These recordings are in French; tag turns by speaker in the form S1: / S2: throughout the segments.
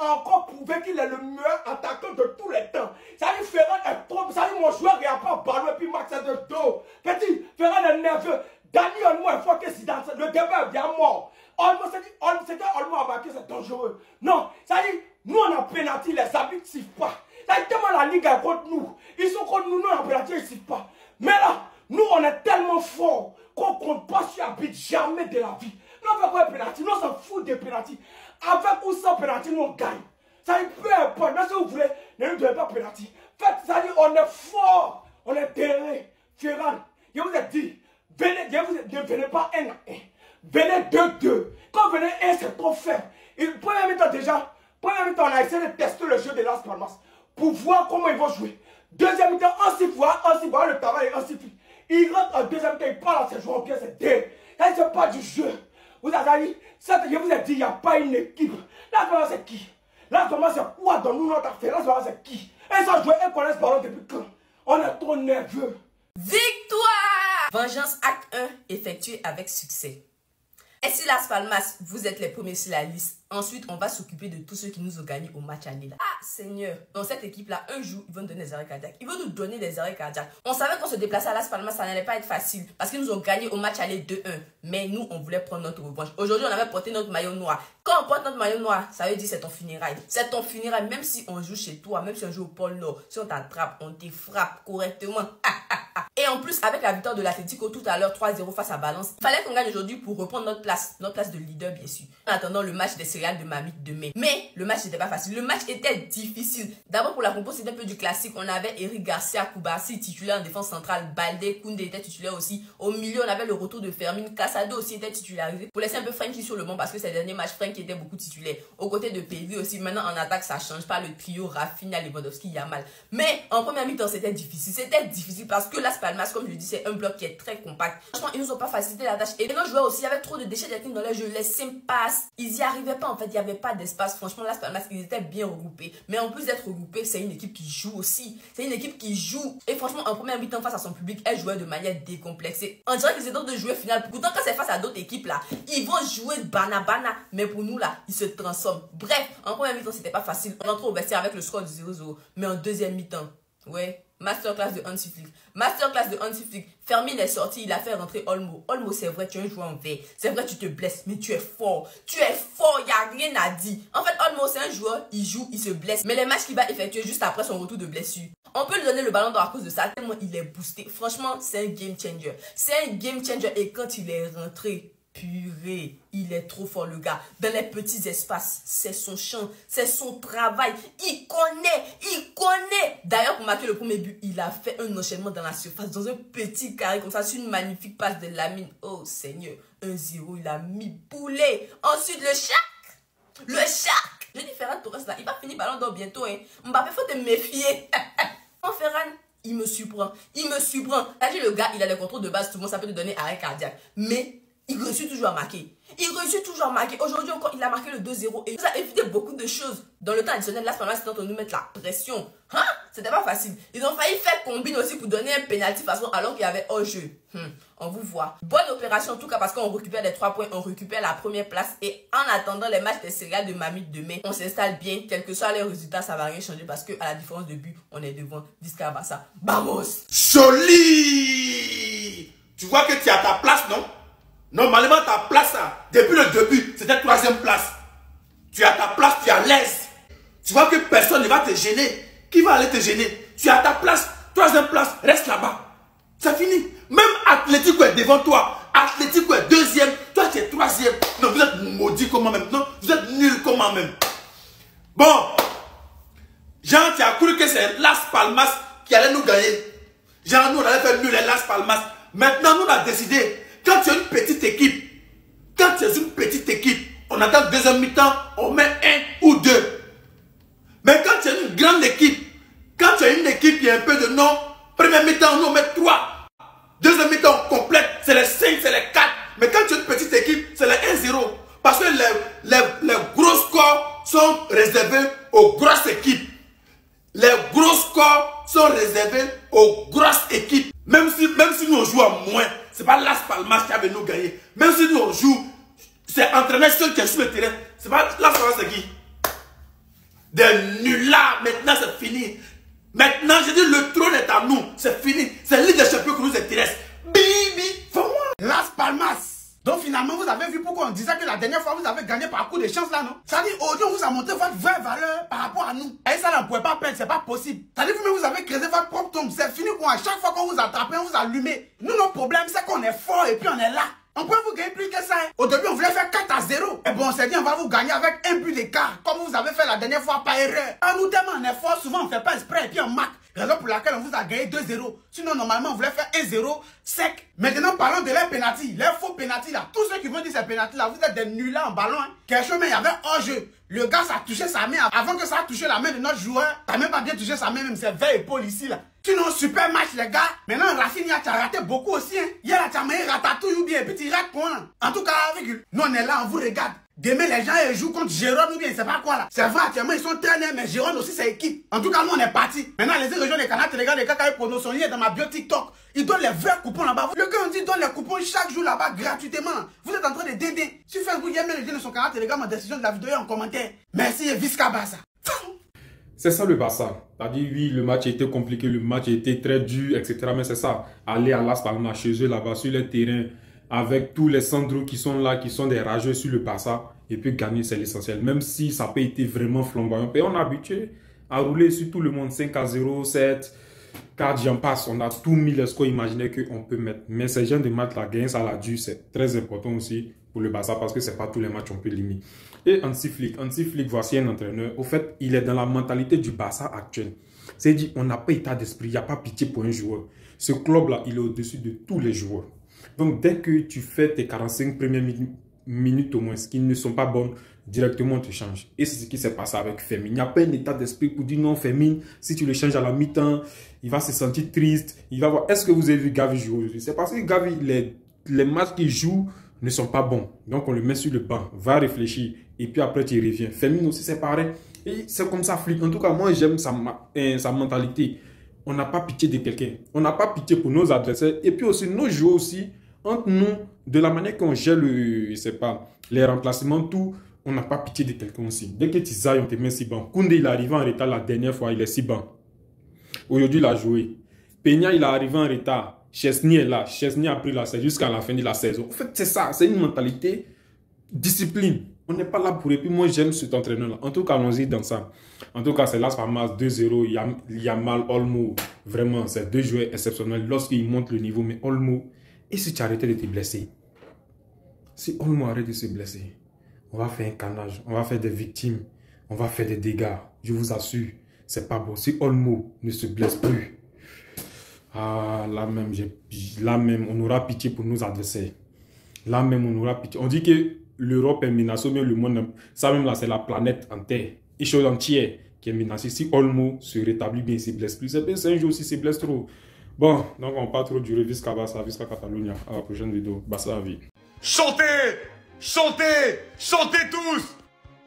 S1: encore prouvé qu'il est le meilleur attaquant de tous les temps. Ça dit Ferran est trop. Ça dit mon joueur il n'y a pas ballon et puis Max est de dos. Petit, Ferran est nerveux. Dani Olmo est fort que Zidane. Le débat est bien mort. Olmo, c'était Olmo a marqué, c'est dangereux. Non, ça dit, nous on a pénalty, les arbitres ne sifflent pas. Ça dit tellement la Ligue est contre nous. Ils sont contre nous, nous on a pénalty, ils ne sifflent pas. Mais là, nous on est tellement forts qu'on ne compte pas sur l'arbitre jamais de la vie. Nous on fait quoi pénalty? Nous on s'en fout des pénalty. Avec ou sans pénalty, nous on gagne. Ça dit peu importe, même si vous voulez, ne nous donnez pas pénalty. Faites, ça dit on est fort, on est terré. Ferran, je vous ai dit, venez, ne venez pas 1 à 1. Venez 2-2. Quand vous venez 1, c'est trop faible. Première mi-temps déjà, première mi-temps, on a essayé de tester le jeu de Las Palmas pour voir comment ils vont jouer. Deuxième mi-temps, on s'y voit, le travail, on s'y fait. Il rentre en deuxième mi-temps, il parle à ses joueurs, bien c'est dé. Là, c'est pas du jeu. Vous avez dit, je vous ai dit, il n'y a pas une équipe. Là, c'est qui? Là, c'est quoi dans nous, notre affaire? Là, c'est qui? Ils ont joué, ils connaissent ce ballon depuis quand? On est trop nerveux.
S2: Victoire! Vengeance acte 1 effectué avec succès. Et si Las Palmas, vous êtes les premiers sur la liste, ensuite on va s'occuper de tous ceux qui nous ont gagné au match aller là. Ah Seigneur, dans cette équipe-là, un jour, ils vont nous donner des arrêts cardiaques. Ils vont nous donner des arrêts cardiaques. On savait qu'on se déplaçait à Las Palmas, ça n'allait pas être facile parce qu'ils nous ont gagné au match aller 2-1. Mais nous, on voulait prendre notre revanche. Aujourd'hui, on avait porté notre maillot noir. Quand on porte notre maillot noir, ça veut dire c'est ton funérail. C'est ton funérail, même si on joue chez toi, même si on joue au pôle Nord, si on t'attrape, on te frappe correctement. Et en plus, avec la victoire de l'Atlético tout à l'heure, 3-0 face à Valence, il fallait qu'on gagne aujourd'hui pour reprendre notre place de leader, bien sûr. En attendant le match des céréales de Mamite de mai. Mais le match n'était pas facile. Le match était difficile. D'abord, pour la compo, c'était un peu du classique. On avait Eric Garcia, Koubassi, titulaire en défense centrale. Balde, Koundé était titulaire aussi. Au milieu, on avait le retour de Fermin. Casado aussi était titularisé. Pour laisser un peu Frenkie sur le banc parce que ces derniers matchs, Frenkie était beaucoup titulaire. Aux côtés de Pedri aussi. Maintenant, en attaque, ça change pas. Le trio Rafinha, Lewandowski, Yamal. Mais en première mi-temps, c'était difficile. C'était difficile parce que Las Palmas, comme je le dis, c'est un bloc qui est très compact. Franchement, ils nous ont pas facilité la tâche. Et nos joueurs aussi, il y avait trop de déchets techniques dans leur jeu. Les passes, ils y arrivaient pas en fait, il n'y avait pas d'espace. Franchement, Las Palmas, ils étaient bien regroupés. Mais en plus d'être regroupés, c'est une équipe qui joue aussi. C'est une équipe qui joue. Et franchement, en première mi-temps face à son public, elle jouait de manière décomplexée. On dirait qu'ils étaient de jouer final. Pourtant, quand c'est face à d'autres équipes là, ils vont jouer bana. Mais pour nous là, ils se transforment. Bref, en première mi-temps, c'était pas facile. On entre au vestiaire avec le score de 0-0. Mais en deuxième mi-temps, ouais. Masterclass de Hansi Flick. Masterclass de Hansi Flick. Fermin est sorti, il a fait rentrer Olmo. Olmo, c'est vrai, tu es un joueur en vert. C'est vrai, tu te blesses, mais tu es fort. Tu es fort, il n'y a rien à dire. En fait, Olmo, c'est un joueur, il joue, il se blesse. Mais les matchs qu'il va effectuer juste après son retour de blessure, on peut lui donner le ballon d'or à cause de ça, tellement il est boosté. Franchement, c'est un game changer. C'est un game changer et quand il est rentré, purée, il est trop fort le gars. Dans les petits espaces, c'est son champ, c'est son travail. Il connaît. D'ailleurs, pour marquer le premier but, il a fait un enchaînement dans la surface, dans un petit carré comme ça, sur une magnifique passe de Lamine. Oh Seigneur, 1-0, il a mis boulet. Ensuite, le Shaq. Je dis Ferran Torres là, il va finir ballon d'or bientôt. Hein. Mbappé, faut te méfier. En Ferran, il me surprend. Là, le gars, il a le contrôle de base, tout le monde, ça peut te donner arrêt cardiaque. Mais il réussit toujours à marquer. Aujourd'hui encore, il a marqué le 2-0 et il nous a évité beaucoup de choses. Dans le temps additionnel, Las Palmas, c'était en train de nous mettre la pression. C'était pas facile. Ils ont failli faire combine aussi pour donner un penalty façon alors qu'il y avait hors-jeu. On vous voit. Bonne opération en tout cas parce qu'on récupère les 3 points, on récupère la première place et en attendant les matchs des céréales de Mamite de mai, on s'installe bien. Quel que soit les résultats, ça va rien changer parce que à la différence de but, on est devant Vizcaya Barça. Vamos!
S1: Joli! Tu vois que tu es à ta place, non? Normalement, ta place, depuis le début, c'était 3e place. Tu es à ta place, tu es à l'aise. Tu vois que personne ne va te gêner. Qui va aller te gêner? Tu es à ta place, 3e place, reste là-bas. C'est fini. Même Atlético est devant toi. Atlético est 2e, toi tu es 3e. Non, vous êtes maudit comme moi-même. Non, vous êtes nul comme moi-même. Bon, Jean, tu as cru que c'est Las Palmas qui allait nous gagner. Jean, nous, on allait faire nul les Las Palmas. Maintenant, nous, on a décidé. Quand tu es une petite équipe, on attend deuxième mi-temps, on met 1 ou 2. Mais quand tu es une grande équipe, quand tu as une équipe qui a un peu de nom, première mi-temps, nous on met 3. Deuxième mi-temps, on complète, c'est les 5, c'est les 4. Mais quand tu es une petite équipe, c'est les 1-0. Parce que les gros scores sont réservés aux grosses équipes. Les gros scores sont réservés aux grosses équipes. Même si nous on joue à moins, c'est pas Las Palmas qui va nous gagner. Même si nous on joue, c'est entraîneur seul qui est sur le terrain. C'est pas Las Palmas, c'est qui?
S3: ça, non? Ça dit, aujourd'hui, on vous a montré votre vraie valeur par rapport à nous. Et ça, on ne pouvait pas perdre, c'est pas possible. Ça dit, vous-même, vous avez créé votre propre tombe. C'est fini quoi. À chaque fois qu'on vous attrape, on vous allume. Nous, notre problème, c'est qu'on est fort et puis on est là. On peut vous gagner plus que ça. Hein. Au début, on voulait faire 4-0. Et bon, on s'est dit, on va vous gagner avec un but d'écart. Comme vous avez fait la dernière fois par erreur. En nous, tellement on est fort, souvent on ne fait pas exprès et puis on marque. Raison pour laquelle on vous a gagné 2-0. Sinon, normalement, on voulait faire 1-0 sec. Maintenant, parlons de leurs pénaltys. Les faux pénaltys là. Tous ceux qui vont dire ces pénaltys là, vous êtes des nuls là en ballon. Hein. Quelque chose, mais il y avait hors-jeu. Le gars, ça a touché sa main. Avant que ça a touché la main de notre joueur, t'as même pas bien touché sa main, même c'est 20 épaules ici là. Sinon, super match, les gars. Maintenant, Rafinha, tu as raté beaucoup aussi. Hein. Hier, tu as mis ratatouille ou bien, et puis tu rates quoi. En tout cas, virgule. Nous, on est là, on vous regarde. Demain, les gens ils jouent contre Jérôme ou bien, c'est pas quoi là. C'est vrai, actuellement, ils sont traînés, mais Jérôme aussi, c'est équipe. En tout cas, nous, on est parti. Maintenant, les régions des canaux, les gars, les gars, qui promotion dans ma bio TikTok, ils donnent les vrais coupons là-bas. Le gars, on dit, donne les coupons chaque jour là-bas gratuitement. Vous êtes en train de dédé. Sur Facebook, il y a même les gens de son canal Telegram en description de la vidéo en commentaire. Merci, Visca Barça.
S4: C'est ça le Barça. C'est-à-dire, oui, le match a été compliqué, le match a été très dur, etc. Mais c'est ça. Aller à Las Palmas, chez eux, là-bas, sur le terrain, avec tous les Sandros qui sont là, qui sont des rageux sur le Barça, et puis gagner, c'est l'essentiel. Même si ça n'a pas été vraiment flamboyant. Et on est habitué à rouler sur tout le monde, 5-0, 7, 4, j'en passe. On a tout mis les scores imaginés qu'on peut mettre. Mais ces gens de matchs, la gagner, ça l'a dû, c'est très important aussi pour le Barça, parce que ce n'est pas tous les matchs qu'on peut limiter. Et Hansi Flick, voici un entraîneur. Au fait, il est dans la mentalité du Barça actuel. C'est-à-dire, on n'a pas état d'esprit, il n'y a pas pitié pour un joueur. Ce club-là, il est au-dessus de tous les joueurs. Donc, dès que tu fais tes 45 premières minutes au moins, qui ne sont pas bonnes, directement on te change. Et c'est ce qui s'est passé avec Fermin. Il n'y a pas un état d'esprit pour dire non, Fermin, si tu le changes à la mi-temps, il va se sentir triste. Il va voir. Est-ce que vous avez vu Gavi jouer aujourd'hui? C'est parce que Gavi, les matchs qu'il joue ne sont pas bons. Donc, on le met sur le banc, va réfléchir. Et puis après, tu reviens. Fermin aussi, c'est pareil. Et c'est comme ça, Flick. En tout cas, moi, j'aime sa mentalité. On n'a pas pitié de quelqu'un. On n'a pas pitié pour nos adversaires. Et puis aussi, nos joueurs aussi, entre nous, de la manière qu'on gère les remplacements, tout, on n'a pas pitié de quelqu'un aussi. Dès que tu zailles, on te met si bon. Koundé, il est arrivé en retard la dernière fois, il est si bon. Aujourd'hui, il a joué. Peña, il est arrivé en retard. Chesney est là. Chesney a pris la saison jusqu'à la fin de la saison. En fait, c'est ça. C'est une mentalité discipline. On n'est pas là pour... Et puis moi, j'aime cet entraîneur-là. En tout cas, allons-y dans ça. En tout cas, c'est Las Palmas 2-0. Yamal, Olmo. Vraiment, c'est deux joueurs exceptionnels lorsqu'ils montent le niveau. Mais Olmo, et si tu arrêtais de te blesser? Si Olmo arrête de se blesser, on va faire un carnage. On va faire des victimes. On va faire des dégâts. Je vous assure, c'est pas beau. Si Olmo ne se blesse plus, ah, là même, on aura pitié pour nos adversaires. Là même, on aura pitié. On dit que l'Europe est menacée, mais le monde, ça même là, c'est la planète entière, et chose entière qui est menacée. Si Olmo se rétablit bien, il ne se blesse plus. C'est un jour s'il se blesse trop. Bon, donc on part trop durer. Visca Barça, Visca Catalunya. À la prochaine vidéo. Barça à vie.
S5: Chantez! Chantez! Chantez tous!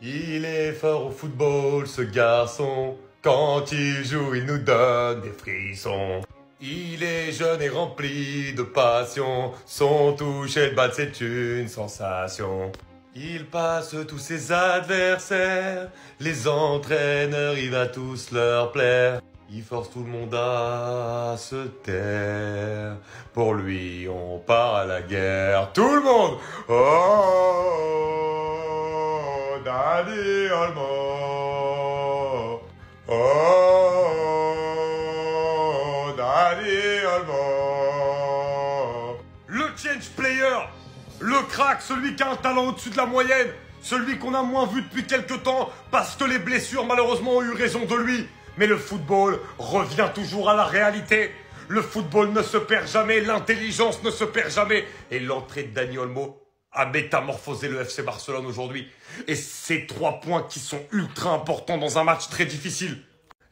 S5: Il est fort au football, ce garçon. Quand il joue, il nous donne des frissons. Il est jeune et rempli de passion. Son toucher de batte, c'est une sensation. Il passe tous ses adversaires. Les entraîneurs, il va tous leur plaire. Il force tout le monde à se taire. Pour lui, on part à la guerre. Tout le monde! Oh, Dani Olmo. Oh, Dani Olmo. Le change player. Le crack, celui qui a un talent au-dessus de la moyenne. Celui qu'on a moins vu depuis quelques temps parce que les blessures, malheureusement, ont eu raison de lui. Mais le football revient toujours à la réalité. Le football ne se perd jamais, l'intelligence ne se perd jamais. Et l'entrée de Dani Olmo a métamorphosé le FC Barcelone aujourd'hui. Et ces 3 points qui sont ultra importants dans un match très difficile.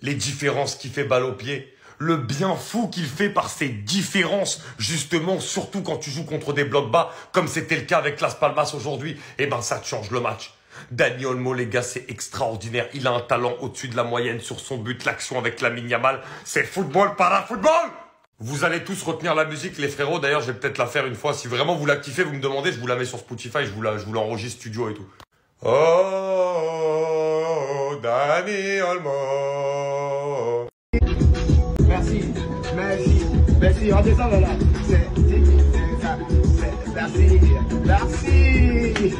S5: Les différences qu'il fait balle au pied. Le bien fou qu'il fait par ces différences, justement, surtout quand tu joues contre des blocs bas, comme c'était le cas avec Las Palmas aujourd'hui. Eh ben, ça te change le match. Dani Olmo, les gars, c'est extraordinaire. Il a un talent au-dessus de la moyenne sur son but. L'action avec Lamine Yamal, c'est football para football. Vous allez tous retenir la musique, les frérots. D'ailleurs, je vais peut-être la faire une fois. Si vraiment vous la kiffez, vous me demandez, je vous la mets sur Spotify, je vous l'enregistre studio et tout. Oh, Dani Olmo.
S3: Merci, merci, merci. Redescends là. Merci, merci.